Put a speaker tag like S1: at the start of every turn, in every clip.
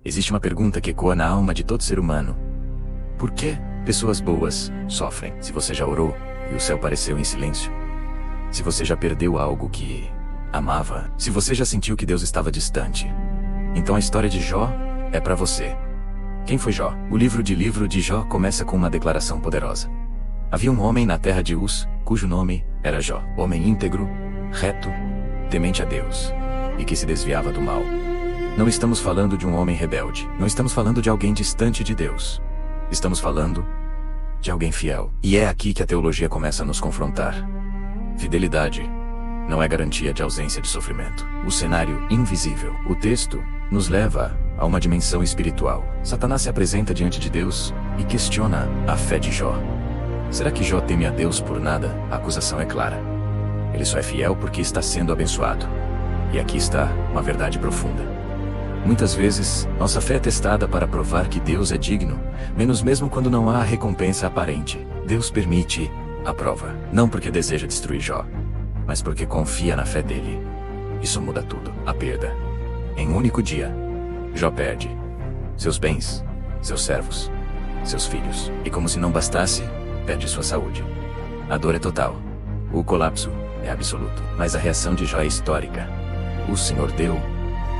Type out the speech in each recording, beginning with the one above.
S1: Existe uma pergunta que ecoa na alma de todo ser humano. Por que pessoas boas sofrem? Se você já orou e o céu pareceu em silêncio. Se você já perdeu algo que amava. Se você já sentiu que Deus estava distante. Então a história de Jó é para você. Quem foi Jó? O livro de Jó começa com uma declaração poderosa. Havia um homem na terra de Uz, cujo nome era Jó. Homem íntegro, reto, temente a Deus, e que se desviava do mal. Não estamos falando de um homem rebelde. Não estamos falando de alguém distante de Deus. Estamos falando de alguém fiel. E é aqui que a teologia começa a nos confrontar. Fidelidade não é garantia de ausência de sofrimento. O cenário invisível. O texto nos leva a uma dimensão espiritual. Satanás se apresenta diante de Deus e questiona a fé de Jó. Será que Jó teme a Deus por nada? A acusação é clara. Ele só é fiel porque está sendo abençoado. E aqui está uma verdade profunda. Muitas vezes, nossa fé é testada para provar que Deus é digno, menos mesmo quando não há recompensa aparente. Deus permite a prova, não porque deseja destruir Jó, mas porque confia na fé dele. Isso muda tudo. A perda. Em um único dia, Jó perde seus bens, seus servos, seus filhos. E como se não bastasse, perde sua saúde. A dor é total. O colapso é absoluto. Mas a reação de Jó é histórica. O Senhor deu,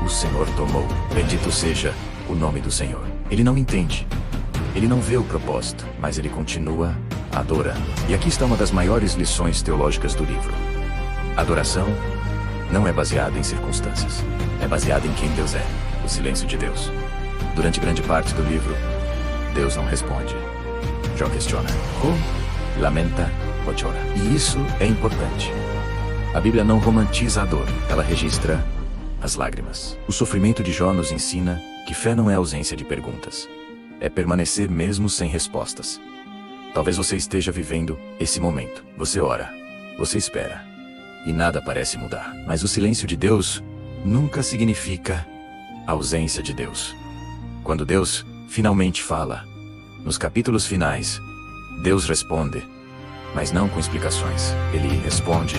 S1: o Senhor tomou. Bendito seja o nome do Senhor. Ele não entende. Ele não vê o propósito, mas ele continua adorando. E aqui está uma das maiores lições teológicas do livro. Adoração não é baseada em circunstâncias. É baseada em quem Deus é. O silêncio de Deus. Durante grande parte do livro, Deus não responde. Jó questiona. Lamenta ou chora. E isso é importante. A Bíblia não romantiza a dor. Ela registra as lágrimas. O sofrimento de Jó nos ensina que fé não é ausência de perguntas. É permanecer mesmo sem respostas. Talvez você esteja vivendo esse momento. Você ora. Você espera. E nada parece mudar. Mas o silêncio de Deus nunca significa ausência de Deus. Quando Deus finalmente fala, nos capítulos finais, Deus responde, mas não com explicações. Ele responde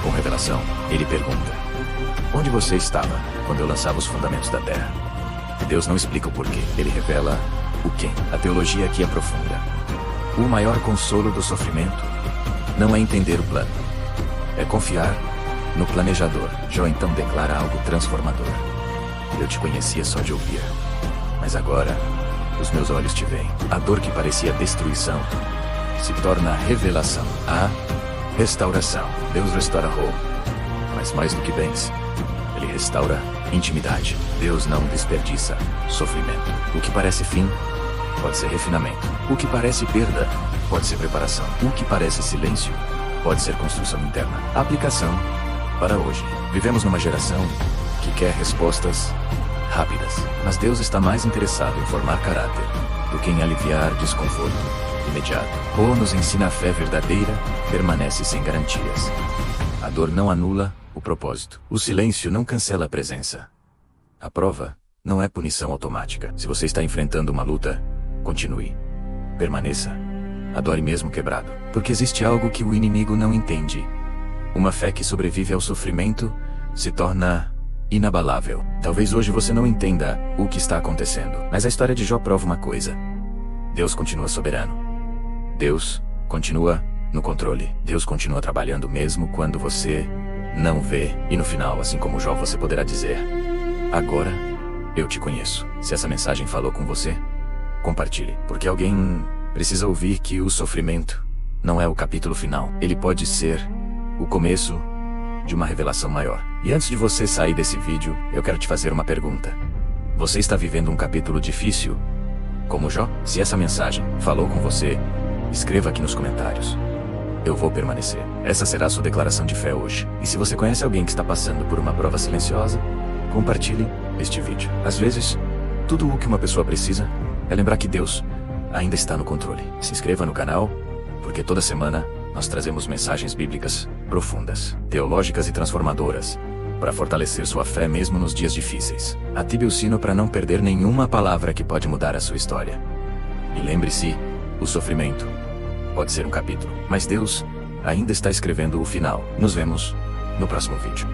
S1: com revelação. Ele pergunta: onde você estava quando eu lançava os fundamentos da terra? Deus não explica o porquê. Ele revela o quem. A teologia aqui é profunda. O maior consolo do sofrimento não é entender o plano. É confiar no planejador. Jó então declara algo transformador. Eu te conhecia só de ouvir, mas agora os meus olhos te veem. A dor que parecia destruição se torna revelação. A restauração. Deus restaura Roma, mas mais do que bens, Ele restaura intimidade. Deus não desperdiça sofrimento. O que parece fim pode ser refinamento. O que parece perda pode ser preparação. O que parece silêncio pode ser construção interna. Aplicação para hoje. Vivemos numa geração que quer respostas rápidas. Mas Deus está mais interessado em formar caráter do que em aliviar desconforto imediato. Ou nos ensina a fé verdadeira, permanece sem garantias. A dor não anula o propósito. O silêncio não cancela a presença. A prova não é punição automática. Se você está enfrentando uma luta, continue. Permaneça. Adore mesmo quebrado. Porque existe algo que o inimigo não entende. Uma fé que sobrevive ao sofrimento se torna inabalável. Talvez hoje você não entenda o que está acontecendo. Mas a história de Jó prova uma coisa. Deus continua soberano. Deus continua no controle. Deus continua trabalhando mesmo quando você não vê. E no final, assim como Jó, você poderá dizer: agora eu te conheço. Se essa mensagem falou com você, compartilhe. Porque alguém precisa ouvir que o sofrimento não é o capítulo final. Ele pode ser o começo de uma revelação maior. E antes de você sair desse vídeo, eu quero te fazer uma pergunta. Você está vivendo um capítulo difícil como Jó? Se essa mensagem falou com você, escreva aqui nos comentários. Eu vou permanecer. Essa será a sua declaração de fé hoje. E se você conhece alguém que está passando por uma prova silenciosa, compartilhe este vídeo. Às vezes, tudo o que uma pessoa precisa é lembrar que Deus ainda está no controle. Se inscreva no canal, porque toda semana nós trazemos mensagens bíblicas profundas, teológicas e transformadoras, para fortalecer sua fé mesmo nos dias difíceis. Ative o sino para não perder nenhuma palavra que pode mudar a sua história. E lembre-se, o sofrimento pode ser um capítulo, mas Deus ainda está escrevendo o final. Nos vemos no próximo vídeo.